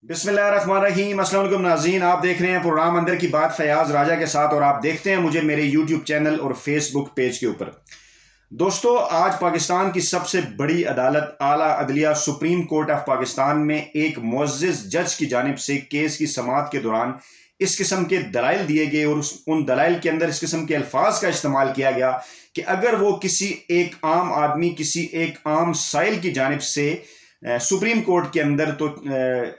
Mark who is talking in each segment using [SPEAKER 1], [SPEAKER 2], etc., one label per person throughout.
[SPEAKER 1] बिस्मिल्लाहिर्रहमानिर्रहीम। अस्सलाम वालेकुम नाज़रीन, आप देख रहे हैं प्रोग्राम अंदर की बात फयाज राजा के साथ और आप देखते हैं मुझे मेरे यूट्यूब चैनल और फेसबुक पेज के ऊपर। दोस्तों, आज पाकिस्तान की सबसे बड़ी अदालत आला अदलिया सुप्रीम कोर्ट ऑफ पाकिस्तान में एक मुअज़्ज़िज़ जज की जानिब से केस की समाअत के दौरान इस किस्म के दलाइल दिए गए और उन दलाइल के अंदर इस किस्म के अल्फाज का इस्तेमाल किया गया कि अगर वो किसी एक आम आदमी, किसी एक आम साइल की जानिब से सुप्रीम कोर्ट के अंदर तो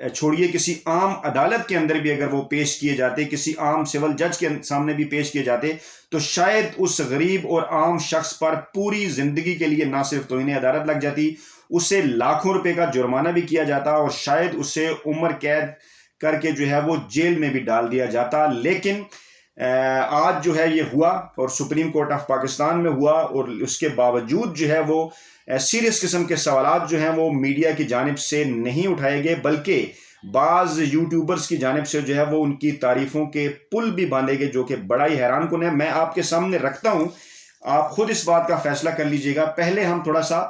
[SPEAKER 1] छोड़िए, किसी आम अदालत के अंदर भी अगर वो पेश किए जाते, किसी आम सिविल जज के सामने भी पेश किए जाते, तो शायद उस गरीब और आम शख्स पर पूरी जिंदगी के लिए ना सिर्फ तौहीन अदालत लग जाती, उसे लाखों रुपए का जुर्माना भी किया जाता और शायद उसे उम्र कैद करके जो है वो जेल में भी डाल दिया जाता। लेकिन आज जो है ये हुआ और सुप्रीम कोर्ट ऑफ पाकिस्तान में हुआ और उसके बावजूद जो है वो सीरियस किस्म के सवाल जो हैं वो मीडिया की जानिब से नहीं उठाए गए, बल्कि बाज़ यूट्यूबर्स की जानिब से जो है वो उनकी तारीफों के पुल भी बांधे गए, जो कि बड़ा ही हैरान कुन है। मैं आपके सामने रखता हूं, आप खुद इस बात का फैसला कर लीजिएगा। पहले हम थोड़ा सा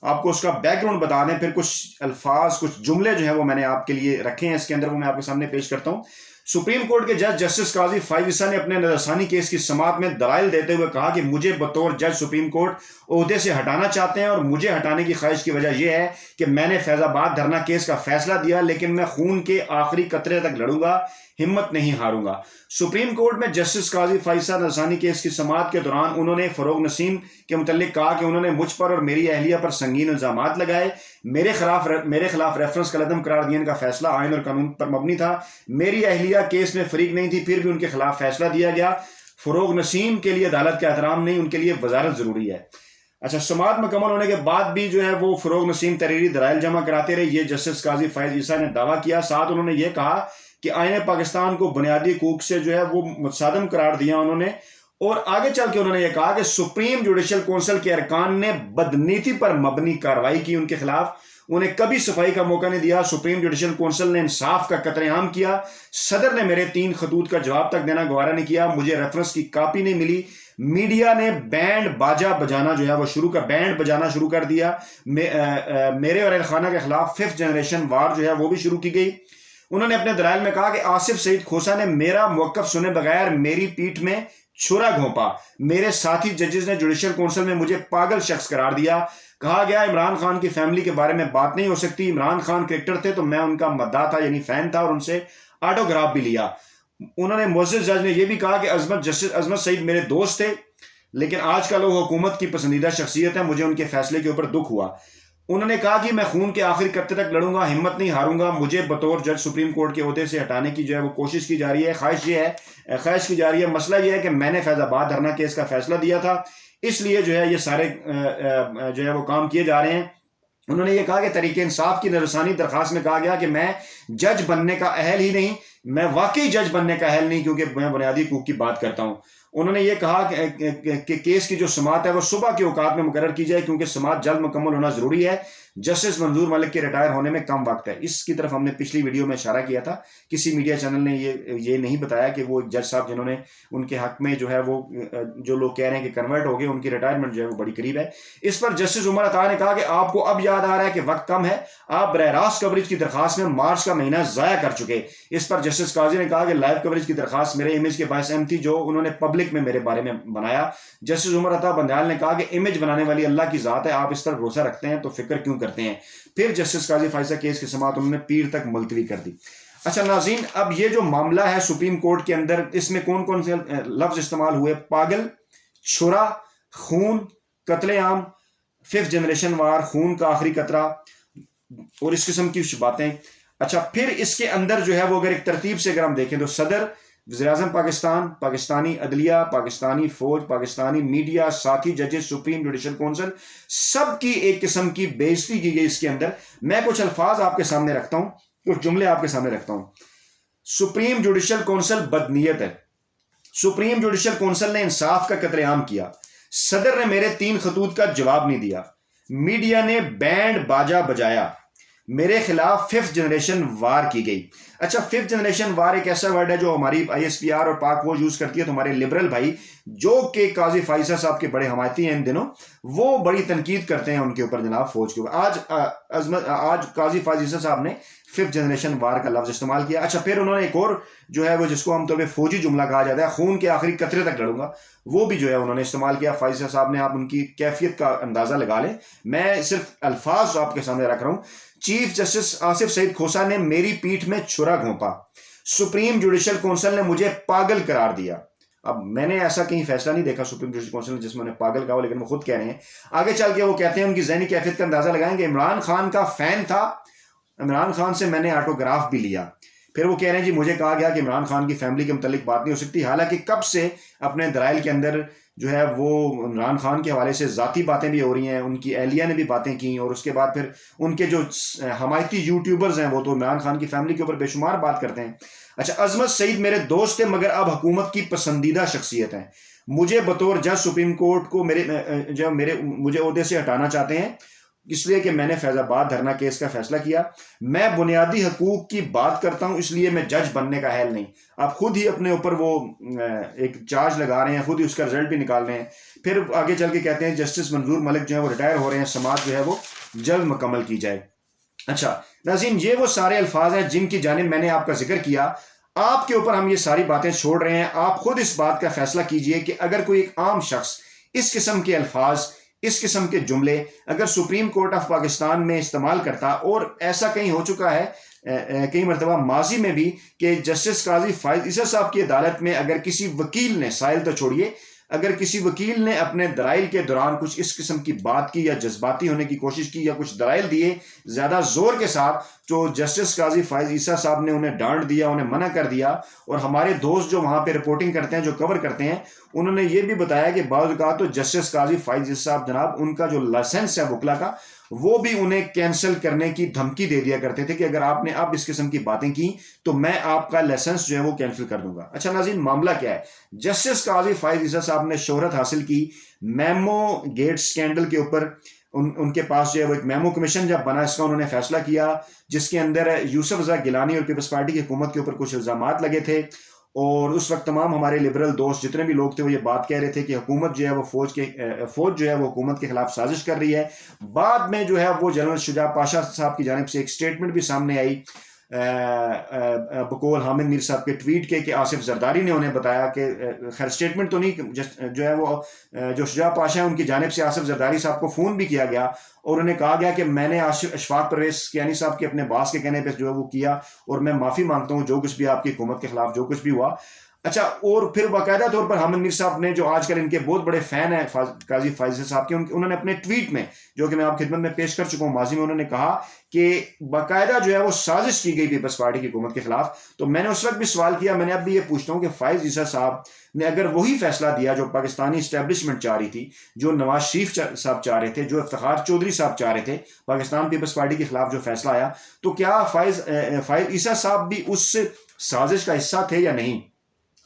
[SPEAKER 1] आपको उसका बैकग्राउंड बता दें, फिर कुछ अल्फाज, कुछ जुमले जो है वो मैंने आपके लिए रखे हैं इसके अंदर, वो मैं आपके सामने पेश करता हूं। सुप्रीम कोर्ट के जज जस्टिस काजी फाइज ईसा ने अपने नजरसानी केस की समाअत में दलाइल देते हुए कहा कि मुझे बतौर जज सुप्रीम कोर्ट ओहदे से हटाना चाहते हैं और मुझे हटाने की ख्वाहिश की वजह यह है कि मैंने फैजाबाद धरना केस का फैसला दिया, लेकिन मैं खून के आखिरी कतरे तक लड़ूंगा, हिम्मत नहीं हारूंगा। सुप्रीम कोर्ट में जस्टिस काजी फाइजा नजरसानी केस की समाअत के दौरान उन्होंने फरोग नसीम के मुतल्लिक कहा कि उन्होंने मुझ पर और मेरी अहलिया पर संगीन इल्जामात लगाए, मेरे खिलाफ रेफरेंस कलदम करार देने का फैसला आइन और कानून पर मबनी था। मेरी अहलिया केस में फरीक नहीं थी, फिर भी उनके खिलाफ फैसला दिया गया। फरोग नसीम के लिए अदालत का एहतराम नहीं, उनके लिए वजारत जरूरी है। अच्छा, समाअत मुकम्मल होने के बाद भी जो है वो फरोग नसीम तहरीरी दलाइल जमा कराते रहे, ये जस्टिस काजी फायज ईसा ने दावा किया। साथ उन्होंने ये कहा कि आईने पाकिस्तान को बुनियादी हकूक से जो है वो मुतसादम करार दिया उन्होंने, और आगे चल के उन्होंने ये कहा कि सुप्रीम जुडिशल काउंसिल के अरकान ने बदनीति पर मबनी कार्रवाई की उनके खिलाफ, उन्हें कभी सफाई का मौका नहीं दिया। सुप्रीम जुडिशल काउंसिल ने इंसाफ का कतलेआम किया। सदर ने मेरे 3 खतूत का जवाब तक देना गवारा नहीं किया, मुझे रेफरेंस की कापी नहीं मिली। मीडिया ने बैंड बजाना जो है वो बैंड बजाना शुरू कर दिया। मेरे और अलखाना के खिलाफ 5th जनरेशन वार जो है वो भी शुरू की गई। उन्होंने अपने दलाइल में कहा कि आसिफ सईद खोसा ने मेरा मौकफ सुने बगैर मेरी पीठ में छुरा घोंपा। मेरे साथी जजेस ने जुडिशल काउंसिल में मुझे पागल शख्स करार दिया। कहा गया इमरान खान की फैमिली के बारे में बात नहीं हो सकती। इमरान खान क्रिकेटर थे तो मैं उनका मद्दा था, यानी फैन था, और उनसे ऑटोग्राफ भी लिया। उन्होंने मुअज़्ज़िज़ जज ने यह भी कहा कि जस्टिस अजमत सईद मेरे दोस्त थे, लेकिन आजकल वो हुकूमत की पसंदीदा शख्सियत है, मुझे उनके फैसले के ऊपर दुख हुआ। उन्होंने कहा कि मैं खून के आखिरी कतरे तक लड़ूंगा, हिम्मत नहीं हारूंगा। मुझे बतौर जज सुप्रीम कोर्ट के ओहदे से हटाने की जो है वो कोशिश की जा रही है, ख्वाहिश की जा रही है। मसला यह है कि मैंने फैजाबाद धरना केस का फैसला दिया था, इसलिए जो है ये सारे जो है वो काम किए जा रहे हैं। उन्होंने ये कहा कि तरीके इंसाफ की नजरसानी दरखास्त में कहा गया कि मैं जज बनने का अहल ही नहीं, मैं वाकई जज बनने का अहल नहीं, क्योंकि मैं बुनियादी हकूक की बात करता हूं। उन्होंने ये कहा कि केस की जो समाअत है वो सुबह के औकात में मुकर्रर की जाए, क्योंकि समाअत जल्द मुकम्मल होना जरूरी है। जस्टिस मंजूर मलिक के रिटायर होने में कम वक्त है। इसकी तरफ हमने पिछली वीडियो में इशारा किया था। किसी मीडिया चैनल ने ये नहीं बताया कि वो जज साहब जिन्होंने उनके हक में जो है वो जो लोग कह रहे हैं कि कन्वर्ट हो गए, उनकी रिटायरमेंट जो है वो बड़ी करीब है। इस पर जस्टिस उमर अता ने कहा कि आपको अब याद आ रहा है कि वक्त कम है, आप बरह रास्त कवरेज की दरखास्त में मार्च का महीना जाया कर चुके। इस पर जस्टिस काजी ने कहा कि लाइव कवरेज की दरखास्त मेरे इमेज के बायस अहम थी जो उन्होंने पब्लिक में मेरे बारे में बनाया। जस्टिस उमर अता बंदयाल ने कहा कि इमेज बनाने वाली अल्लाह की जात है, आप इस पर भरोसा रखते हैं तो फिक्र क्यों करते हैं। फिर जस्टिस काजी फायजा केस की समाअत उन्होंने पीर तक मुलतवी कर दी। अच्छा नाज़रीन, अब ये जो मामला है सुप्रीम कोर्ट के अंदर, इसमें कौन कौन से लफ्ज इस्तेमाल हुए? पागल, छुरा, खून, कतलेआम, 5th जनरेशन वार, खून का आखिरी कतरा और इस किस्म की बातें। अच्छा, फिर इसके अंदर जो है वो अगर एक तरतीब से अगर हम देखें तो सदर, वज़ीर-ए-आज़म पाकिस्तान, पाकिस्तानी अदलिया, पाकिस्तानी फौज, पाकिस्तानी मीडिया, साथी जजेस, सुप्रीम जुडिशल काउंसिल, सबकी एक किस्म की बेइज्जती की गई इसके अंदर। मैं कुछ अल्फाज आपके सामने रखता हूं, कुछ जुमले आपके सामने रखता हूं। सुप्रीम जुडिशल काउंसिल बदनीयत है। सुप्रीम जुडिशल काउंसिल ने इंसाफ का कतलेआम किया। सदर ने मेरे 3 खतूत का जवाब नहीं दिया। मीडिया ने बैंड बाजा बजाया। मेरे खिलाफ 5th जनरेशन वार की गई। अच्छा, 5th जनरेशन वार एक ऐसा वर्ड है जो हमारी ISPR और पाक वो यूज करती है, तो हमारे लिबरल भाई जो कि काजी फाइजा साहब के बड़े हमायती हैं इन दिनों, वो बड़ी तनकीद करते हैं उनके ऊपर जनाब, फौज के ऊपर। आज काजी फाइजा साहब ने 5th जनरेशन वार का लफ्ज इस्तेमाल किया। अच्छा, फिर उन्होंने एक और जो है वो जिसको हम तौर पर फौजी जुमला कहा जाता है, खून के आखिरी कतरे तक लड़ूंगा, वो भी जो है उन्होंने इस्तेमाल किया फाइजा साहब ने। आप उनकी कैफियत का अंदाजा लगा लें, मैं सिर्फ अल्फाज आपके सामने रख रहा हूं। चीफ जस्टिस आसिफ सईद खोसा ने मेरी पीठ में छुरा घोंपा, सुप्रीम जुडिशल काउंसिल ने मुझे पागल करार दिया। अब मैंने ऐसा कहीं फैसला नहीं देखा सुप्रीम जुडिशल काउंसिल ने जिसमें उन्हें पागल कहा, लेकिन वो खुद कह रहे हैं। आगे चल के वो कहते हैं उनकी ज़हनी कैफियत का अंदाजा लगाएंगे, इमरान खान का फैन था, इमरान खान से मैंने ऑटोग्राफ भी लिया। फिर वो कह रहे हैं जी मुझे कहा गया कि इमरान खान की फैमिली के मुतालिक बात नहीं हो सकती, हालांकि कब से अपने दलाइल के अंदर जो है वो इमरान खान के हवाले से ज़ाती बातें भी हो रही हैं, उनकी एहलिया ने भी बातें की, और उसके बाद फिर उनके जो हमायती यूट्यूबर्स हैं वो तो इमरान खान की फैमिली के ऊपर बेशुमार बात करते हैं। अच्छा, अजमत सईद मेरे दोस्त थे मगर अब हुकूमत की पसंदीदा शख्सियत हैं, मुझे बतौर जज सुप्रीम कोर्ट को मुझे ओहदे से हटाना चाहते हैं, इसलिए कि मैंने फैजाबाद धरना केस का फैसला किया। मैं बुनियादी हकूक की बात करता हूं, इसलिए मैं जज बनने का अहल नहीं। आप खुद ही अपने ऊपर वो एक चार्ज लगा रहे हैं, खुद ही उसका रिजल्ट भी निकाल रहे हैं। फिर आगे चल के कहते हैं जस्टिस मंजूर मलिक जो है वो रिटायर हो रहे हैं, समाज जो है वो जल्द मुकम्मल की जाए। अच्छा नाज़रीन, ये वो सारे अल्फाज हैं जिनकी जानिब मैंने आपका जिक्र किया। आपके ऊपर हम ये सारी बातें छोड़ रहे हैं, आप खुद इस बात का फैसला कीजिए कि अगर कोई एक आम शख्स इस किस्म के अल्फाज, इस किस्म के जुमले अगर सुप्रीम कोर्ट ऑफ पाकिस्तान में इस्तेमाल करता, और ऐसा कहीं हो चुका है कई मरतबा माजी में भी कि जस्टिस काजी फाइज ईसा साहब की अदालत में अगर किसी वकील ने, साइल तो छोड़िए, अगर किसी वकील ने अपने दलाइल के दौरान कुछ इस किस्म की बात की या जज्बाती होने की कोशिश की या कुछ दलाइल दिए ज़्यादा जोर के साथ, तो जस्टिस काजी फाइज ईसा साहब ने उन्हें डांट दिया, उन्हें मना कर दिया। और हमारे दोस्त जो वहाँ पे रिपोर्टिंग करते हैं, जो कवर करते हैं, उन्होंने ये भी बताया कि बाज़ औक़ात तो जस्टिस काजी फाइज ईसा साहब जनाब, उनका जो लाइसेंस है वकला का, वो भी उन्हें कैंसिल करने की धमकी दे दिया करते थे कि अगर आपने अब इस किस्म की बातें की तो मैं आपका लाइसेंस जो है वो कैंसिल कर दूंगा। अच्छा नाज़रीन, मामला क्या है? जस्टिस काजी फाइज ईसा साहब ने शोहरत हासिल की मेमो गेट स्कैंडल के ऊपर। उनके पास जो है वो एक मेमो कमीशन जब बना, इसका उन्होंने फैसला किया, जिसके अंदर यूसुफ रज़ा गिलानी और पीपल्स पार्टी की हुकूमत के ऊपर कुछ इल्जामात लगे थे। और उस वक्त तमाम हमारे लिबरल दोस्त जितने भी लोग थे वो ये बात कह रहे थे कि हुकूमत जो है वो फौज जो है वो हुकूमत के खिलाफ साजिश कर रही है। बाद में जो है वो जनरल शुजा पाशा साहब की जानिब से एक स्टेटमेंट भी सामने आई बकौल हामिद मीर साहब के ट्वीट के, कि आसिफ जरदारी ने उन्हें बताया कि, खैर स्टेटमेंट तो नहीं, जो है वो जो शुजा पाशा है उनकी जानिब से आसिफ जरदारी साहब को फ़ोन भी किया गया और उन्हें कहा गया कि मैंने अशफाक परवेज कियानी साहब के अपने बास के कहने पे जो है वो किया, और मैं माफ़ी मांगता हूँ जो कुछ भी आपकी हुकूमत के खिलाफ जो कुछ भी हुआ। अच्छा, और फिर बाकायदा तौर पर हामिद मीर साहब ने, जो आजकल इनके बहुत बड़े फ़ैन हैं काजी फाइज साहब के, उन्होंने अपने ट्वीट में, जो कि मैं आपकी खिदमत में पेश कर चुका हूँ माजी में, उन्होंने कहा कि बाकायदा जो है वो साजिश की गई पीपल्स पार्टी की हुकूमत के खिलाफ। तो मैंने उस वक्त भी सवाल किया, मैंने अब भी ये पूछता हूँ कि फाइज ईसा साहब ने अगर वही फैसला दिया जो पाकिस्तानी इस्टेब्लिशमेंट चाह रही थी, जो नवाज शरीफ साहब चाह रहे थे, जो इफ्तिखार चौधरी साहब चाह रहे थे, पाकिस्तान पीपल्स पार्टी के खिलाफ जो फैसला आया, तो क्या फाइज ईसा साहब भी उस साजिश का हिस्सा थे या नहीं?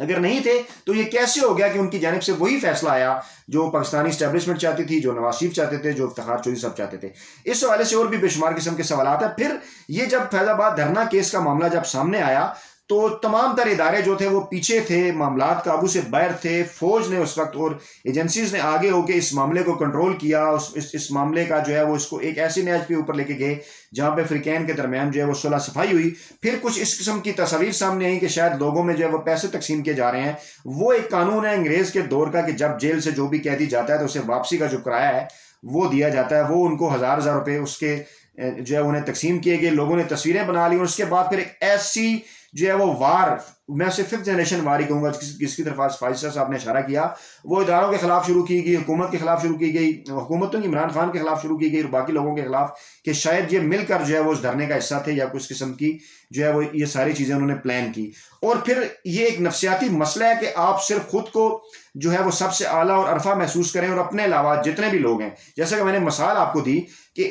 [SPEAKER 1] अगर नहीं थे तो ये कैसे हो गया कि उनकी जानिब से वही फैसला आया जो पाकिस्तानी इस्टेब्लिशमेंट चाहती थी, जो नवाज शरीफ चाहते थे, जो इफ्तिखार चौधरी साहब चाहते थे? इस हवाले से और भी बेशुमार किस्म के सवाल आते हैं। फिर ये जब फैजाबाद धरना केस का मामला जब सामने आया तो तमाम तर इदारे जो थे वो पीछे थे, मामलात काबू से बाहर थे। फौज ने उस वक्त और एजेंसीज ने आगे होकर इस मामले को कंट्रोल किया। इस मामले का जो है वो इसको एक ऐसी नहज पे ऊपर लेके गए जहाँ पे फ्रीकैन के दरमियान जो है वो सुलह सफाई हुई। फिर कुछ इस किस्म की तस्वीर सामने आई कि शायद लोगों में जो है वो पैसे तकसीम किए जा रहे हैं। वो एक कानून है अंग्रेज के दौर का कि जब जेल से जो भी कैदी जाता है तो उसे वापसी का जो किराया है वो दिया जाता है। वो उनको हजार रुपए उसके जो है उन्हें तकसीम किए गए। लोगों ने तस्वीरें बना ली और उसके बाद फिर एक ऐसी जो है वो वार, मैं उसे 5th जनरेशन वार ही कहूंगा जिसकी तरफ आज फाइज साहब ने इशारा किया, वो इदारों के खिलाफ शुरू की गई, हुकूमत के खिलाफ शुरू की गई, हुकूमत तो इमरान खान के खिलाफ शुरू की गई और बाकी लोगों के खिलाफ, कि शायद ये मिलकर जो है वो उस धरने का हिस्सा थे या कुछ किस्म की जो है वो ये सारी चीजें उन्होंने प्लान की। और फिर ये एक नफ्सियाती मसला है कि आप सिर्फ खुद को जो है वो सबसे आला और अरफा महसूस करें और अपने अलावा जितने भी लोग हैं, जैसा कि मैंने मिसाल आपको दी कि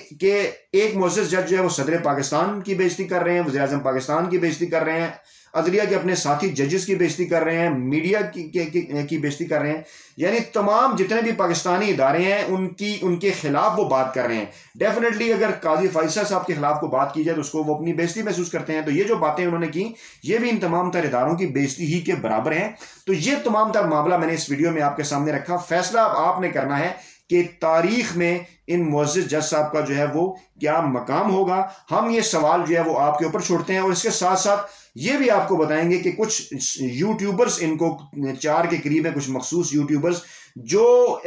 [SPEAKER 1] एक मोअज़्ज़ज़ जज जो है वो सदर पाकिस्तान की बेइज्जती कर रहे हैं, वज़ीर आज़म पाकिस्तान की बेइज्जती कर रहे हैं, अदलिया के अपने साथी जजेस की बेइज्जती कर रहे हैं, मीडिया की बेइज्जती कर रहे हैं, यानी तमाम जितने भी पाकिस्तानी इदारे हैं उनके खिलाफ वो बात कर रहे हैं। डेफिनेटली अगर काजी फैसल साहब के खिलाफ को बात की जाए तो उसको वो अपनी बेइज्जती महसूस करते हैं। तो ये जो बातें उन्होंने की ये भी इन तमाम तर इदारों की बेइज्जती ही के बराबर है। तो ये तमाम तर मामला मैंने इस वीडियो में आपके सामने रखा। फैसला आपने करना है कि तारीख में इन मुअज़्ज़िज़ जज साहब का जो है वो क्या मकाम होगा। हम ये सवाल जो है वो आपके ऊपर छोड़ते हैं और इसके साथ साथ ये भी आपको बताएंगे कि कुछ यूट्यूबर्स, इनको 4 के करीब है कुछ मखसूस यूट्यूबर्स, जो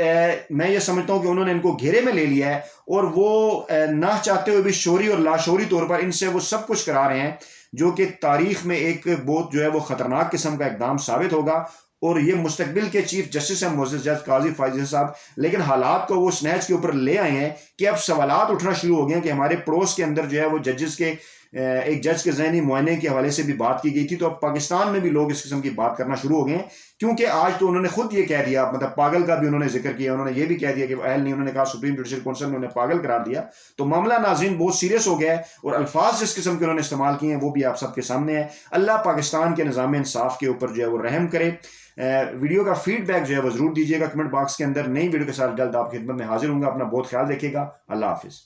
[SPEAKER 1] मैं ये समझता हूं कि उन्होंने इनको घेरे में ले लिया है और वो ना चाहते हुए भी शोरी और लाशोरी तौर पर इनसे वो सब कुछ करा रहे हैं, जो कि तारीख में एक बहुत जो है वो खतरनाक किस्म का इकदाम साबित होगा। और ये मुस्तकबिल के चीफ जस्टिस हैं मुअज़्ज़िज़ जज काजी फैसल साहब, लेकिन हालात को वो स्नैच के ऊपर ले आए हैं कि अब सवालात उठना शुरू हो गए हैं कि हमारे पड़ोस के अंदर जो है वो जजेस के एक जज के ज़हनी मुआयने के हवाले से भी बात की गई थी। तो अब पाकिस्तान में भी लोग इस किस्म की बात करना शुरू हो गए हैं, क्योंकि आज तो उन्होंने खुद ये कह दिया, मतलब पागल का भी उन्होंने जिक्र किया, उन्होंने ये भी कह दिया कि अहल नहीं, उन्होंने कहा सुप्रीम जुडिशल काउंसिल ने उन्हें पागल करार दिया। तो मामला नाज़रीन बहुत सीरियस हो गया है और अल्फाज जिस किस्म के उन्होंने इस्तेमाल किए हैं वो भी आप सबके सामने है। अल्लाह पाकिस्तान के निज़ाम इंसाफ के ऊपर जो है वो रहम करे। वीडियो का फीडबैक जो है वो जरूर दीजिएगा कमेंट बॉक्स के अंदर। नई वीडियो के साथ जल्द आपकी खिदमत में हाजिर होऊंगा। अपना बहुत ख्याल रखिएगा। अल्लाह हाफिज़।